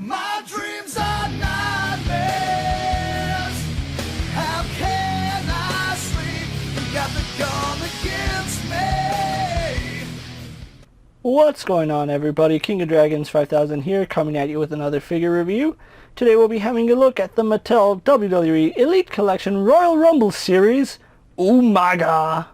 My dreams are nightmares. How can I sleep? You got the gun against me. What's going on, everybody? King of Dragons 5000 here, coming at you with another figure review. Today we'll be having a look at the Mattel WWE Elite Collection Royal Rumble Series, Umaga.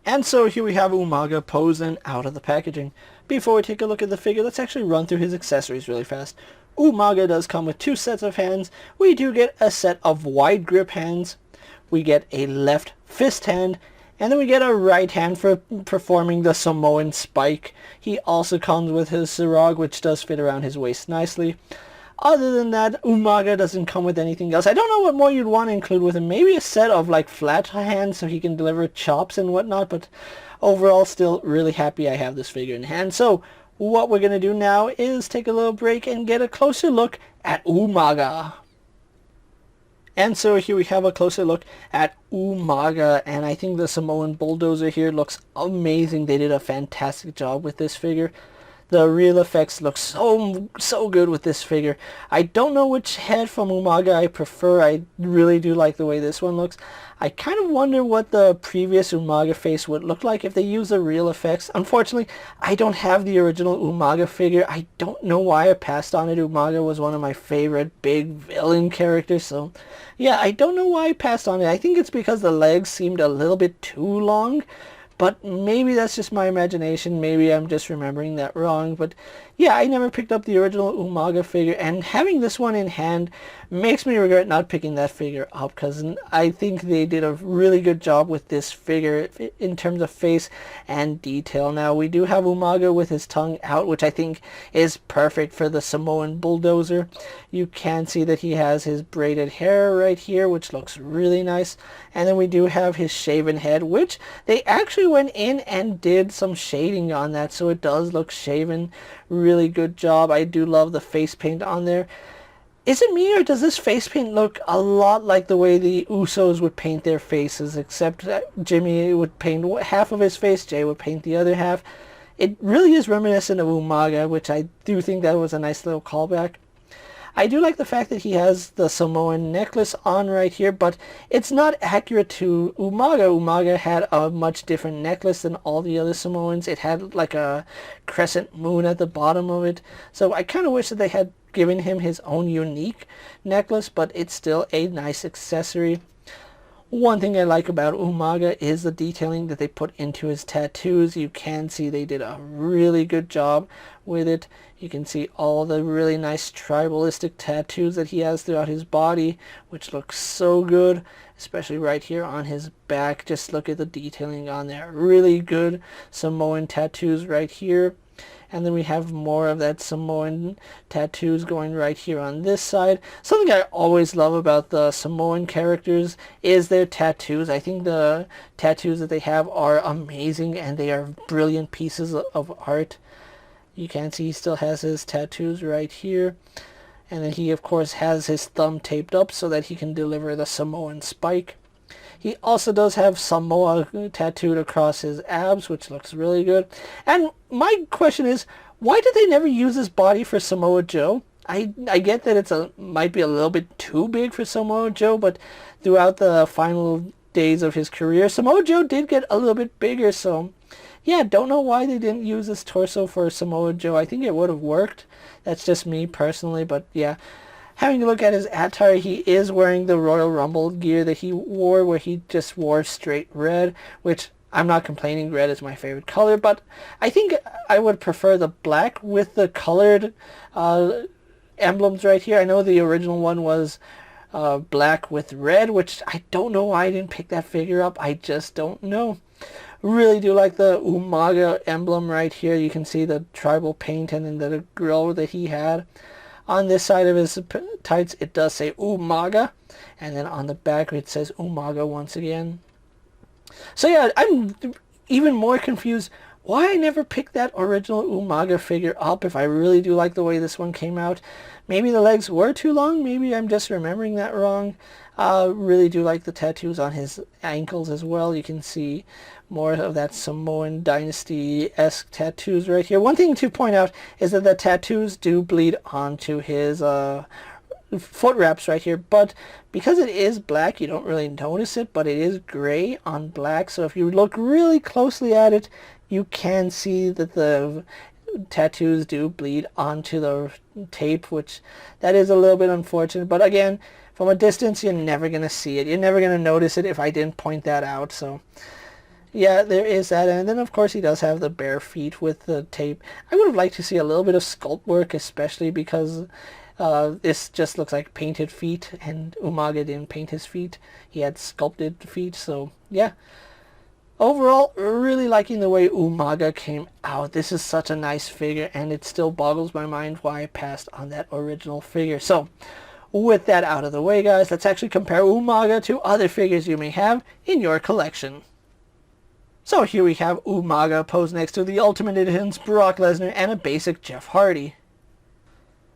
And so here we have Umaga posing out of the packaging. Before we take a look at the figure, let's actually run through his accessories really fast. Umaga does come with two sets of hands. We do get a set of wide grip hands. We get a left fist hand. And then we get a right hand for performing the Samoan spike. He also comes with his Sirog, which does fit around his waist nicely. Other than that, Umaga doesn't come with anything else. I don't know what more you'd want to include with him. Maybe a set of like flat hands so he can deliver chops and whatnot. But overall, still really happy I have this figure in hand. So what we're going to do now is take a little break and get a closer look at Umaga. And so here we have a closer look at Umaga, and I think the Samoan bulldozer here looks amazing. They did a fantastic job with this figure. The real effects look so good with this figure. I don't know which head from Umaga I prefer. I really do like the way this one looks. I kind of wonder what the previous Umaga face would look like if they use the real effects. Unfortunately, I don't have the original Umaga figure. I don't know why I passed on it. Umaga was one of my favorite big villain characters. So yeah, I don't know why I passed on it. I think it's because the legs seemed a little bit too long. But maybe that's just my imagination. Maybe I'm just remembering that wrong. But yeah, I never picked up the original Umaga figure. And having this one in hand makes me regret not picking that figure up. Because I think they did a really good job with this figure in terms of face and detail. Now, we do have Umaga with his tongue out, which I think is perfect for the Samoan bulldozer. You can see that he has his braided hair right here, which looks really nice. And then we do have his shaven head, which they actually went in and did some shading on that, so it does look shaven. Really good job. I do love the face paint on there. Is it me, or does this face paint look a lot like the way the Usos would paint their faces, except that Jimmy would paint half of his face, Jay would paint the other half? It really is reminiscent of Umaga, which I do think that was a nice little callback. I do like the fact that he has the Samoan necklace on right here, but it's not accurate to Umaga. Umaga had a much different necklace than all the other Samoans. It had like a crescent moon at the bottom of it. So I kind of wish that they had given him his own unique necklace, but it's still a nice accessory. One thing I like about Umaga is the detailing that they put into his tattoos. You can see they did a really good job with it. You can see all the really nice tribalistic tattoos that he has throughout his body, which looks so good, especially right here on his back. Just look at the detailing on there. Really good Samoan tattoos right here. And then we have more of that Samoan tattoos going right here on this side. Something I always love about the Samoan characters is their tattoos. I think the tattoos that they have are amazing, and they are brilliant pieces of art. You can see he still has his tattoos right here. And then he, of course, has his thumb taped up so that he can deliver the Samoan spike. He also does have Samoa tattooed across his abs, which looks really good. And my question is, why did they never use this body for Samoa Joe? I get that it's might be a little bit too big for Samoa Joe, but throughout the final days of his career, Samoa Joe did get a little bit bigger. So yeah, don't know why they didn't use this torso for Samoa Joe. I think it would have worked. That's just me personally, but yeah. Having a look at his attire, he is wearing the Royal Rumble gear that he wore, where he just wore straight red, which I'm not complaining. Red is my favorite color, but I think I would prefer the black with the colored emblems right here. I know the original one was black with red, which I don't know why I didn't pick that figure up. I just don't know. Really do like the Umaga emblem right here. You can see the tribal paint and then the grill that he had. On this side of his tights, it does say Umaga, and then on the back it says Umaga once again. So yeah, I'm even more confused why I never picked that original Umaga figure up if I really do like the way this one came out. Maybe the legs were too long, maybe I'm just remembering that wrong. Really do like the tattoos on his ankles as well. You can see more of that Samoan dynasty-esque tattoos right here. One thing to point out is that the tattoos do bleed onto his foot wraps right here, but because it is black, you don't really notice it, but it is gray on black, so if you look really closely at it, you can see that the tattoos do bleed onto the tape, which that is a little bit unfortunate, but again, from a distance, you're never going to see it. You're never going to notice it if I didn't point that out, so yeah, there is that. And then, of course, he does have the bare feet with the tape. I would have liked to see a little bit of sculpt work, especially because this just looks like painted feet, and Umaga didn't paint his feet. He had sculpted feet, so yeah. Overall, really liking the way Umaga came out. This is such a nice figure, and it still boggles my mind why I passed on that original figure. So, with that out of the way, guys, let's actually compare Umaga to other figures you may have in your collection. So here we have Umaga posed next to the Ultimate Edition's Brock Lesnar and a basic Jeff Hardy.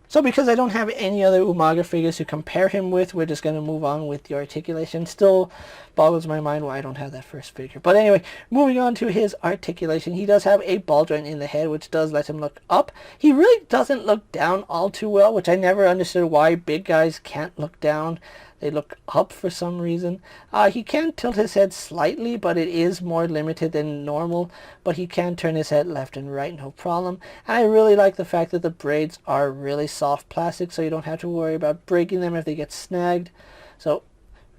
So because I don't have any other Umaga figures to compare him with, we're just going to move on with the articulation. Still boggles my mind why I don't have that first figure. But anyway, moving on to his articulation. He does have a ball joint in the head, which does let him look up. He really doesn't look down all too well, which I never understood why big guys can't look down. They look up for some reason. He can tilt his head slightly, but it is more limited than normal. But he can turn his head left and right, no problem. And I really like the fact that the braids are really soft plastic, so you don't have to worry about breaking them if they get snagged. So,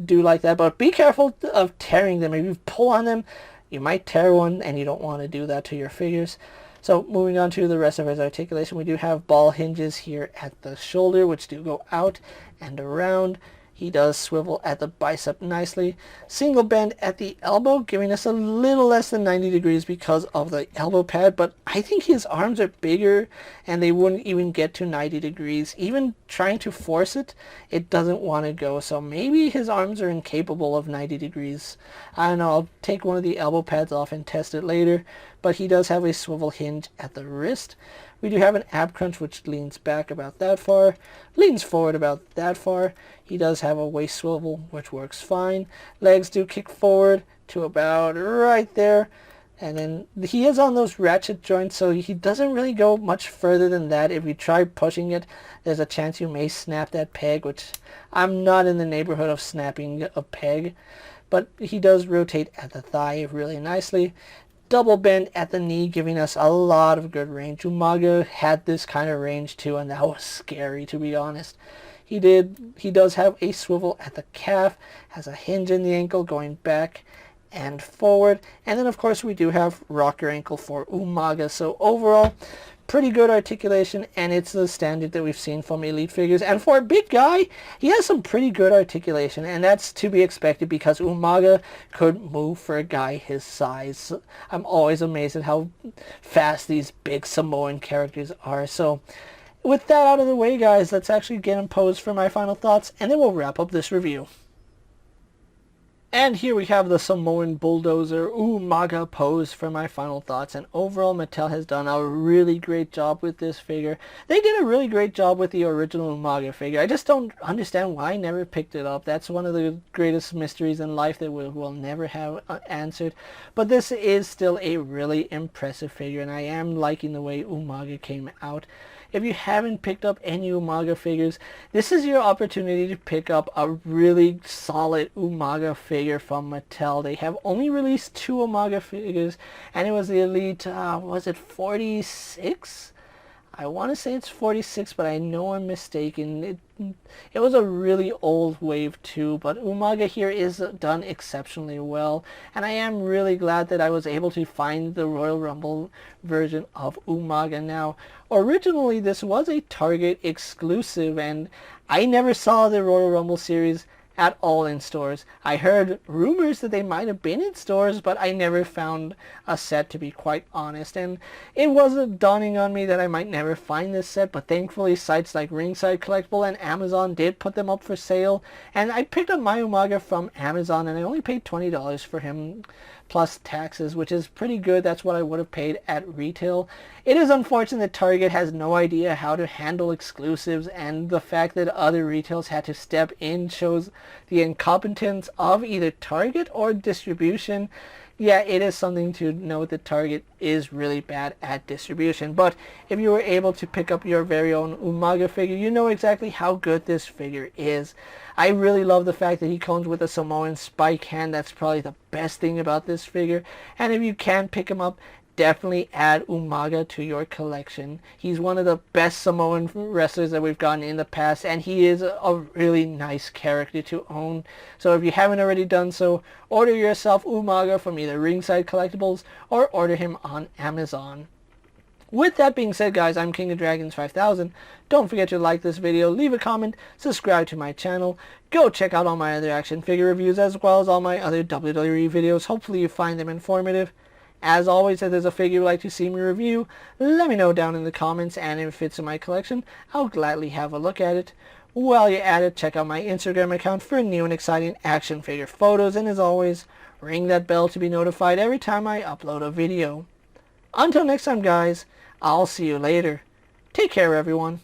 do like that. But be careful of tearing them. If you pull on them, you might tear one, and you don't want to do that to your figures. So, moving on to the rest of his articulation, we do have ball hinges here at the shoulder, which do go out and around. He does swivel at the bicep nicely. Single bend at the elbow, giving us a little less than 90 degrees because of the elbow pad, but I think his arms are bigger and they wouldn't even get to 90 degrees. Even trying to force it, it doesn't want to go, so maybe his arms are incapable of 90 degrees. I don't know, I'll take one of the elbow pads off and test it later, but he does have a swivel hinge at the wrist. We do have an ab crunch which leans back about that far, leans forward about that far. He does have a waist swivel which works fine. Legs do kick forward to about right there. And then he is on those ratchet joints, so he doesn't really go much further than that. If you try pushing it, there's a chance you may snap that peg, which I'm not in the neighborhood of snapping a peg. But he does rotate at the thigh really nicely. Double bend at the knee, giving us a lot of good range. Umaga had this kind of range too, and that was scary, to be honest. He does have a swivel at the calf, has a hinge in the ankle going back and forward, and then of course we do have rocker ankle for Umaga. So overall, pretty good articulation, and it's the standard that we've seen from Elite figures. And for a big guy, he has some pretty good articulation, and that's to be expected because Umaga could move for a guy his size. I'm always amazed at how fast these big Samoan characters are. So with that out of the way, guys, let's actually get him posed for my final thoughts, and then we'll wrap up this review. And here we have the Samoan bulldozer Umaga pose for my final thoughts. And overall, Mattel has done a really great job with this figure. They did a really great job with the original Umaga figure. I just don't understand why I never picked it up. That's one of the greatest mysteries in life that we'll never have answered. But this is still a really impressive figure, and I am liking the way Umaga came out. If you haven't picked up any Umaga figures, this is your opportunity to pick up a really solid Umaga figure from Mattel. They have only released 2 Umaga figures, and it was the Elite, was it 46? I want to say it's 46, but I know I'm mistaken. It was a really old wave too, but Umaga here is done exceptionally well, and I am really glad that I was able to find the Royal Rumble version of Umaga. Now, originally this was a Target exclusive, and I never saw the Royal Rumble series at all in stores. I heard rumors that they might have been in stores, but I never found a set, to be quite honest. And it wasn't dawning on me that I might never find this set, but thankfully sites like Ringside Collectible and Amazon did put them up for sale. And I picked up my Umaga from Amazon, and I only paid $20 for him plus taxes, which is pretty good. That's what I would have paid at retail. It is unfortunate that Target has no idea how to handle exclusives, and the fact that other retailers had to step in shows the incompetence of either Target or distribution. yeah, it is something to note that Target is really bad at distribution. But if you were able to pick up your very own Umaga figure, you know exactly how good this figure is. I really love the fact that he comes with a Samoan spike hand. That's probably the best thing about this figure. And if you can pick him up, definitely add Umaga to your collection. He's one of the best Samoan wrestlers that we've gotten in the past, and he is a really nice character to own. So if you haven't already done so, order yourself Umaga from either Ringside Collectibles or order him on Amazon. With that being said, guys, I'm King of Dragons 5000. Don't forget to like this video, leave a comment, subscribe to my channel. Go check out all my other action figure reviews as well as all my other WWE videos. Hopefully you find them informative. As always, if there's a figure you'd like to see me review, let me know down in the comments, and if it fits in my collection, I'll gladly have a look at it. While you're at it, check out my Instagram account for new and exciting action figure photos, and as always, ring that bell to be notified every time I upload a video. Until next time, guys, I'll see you later. Take care, everyone.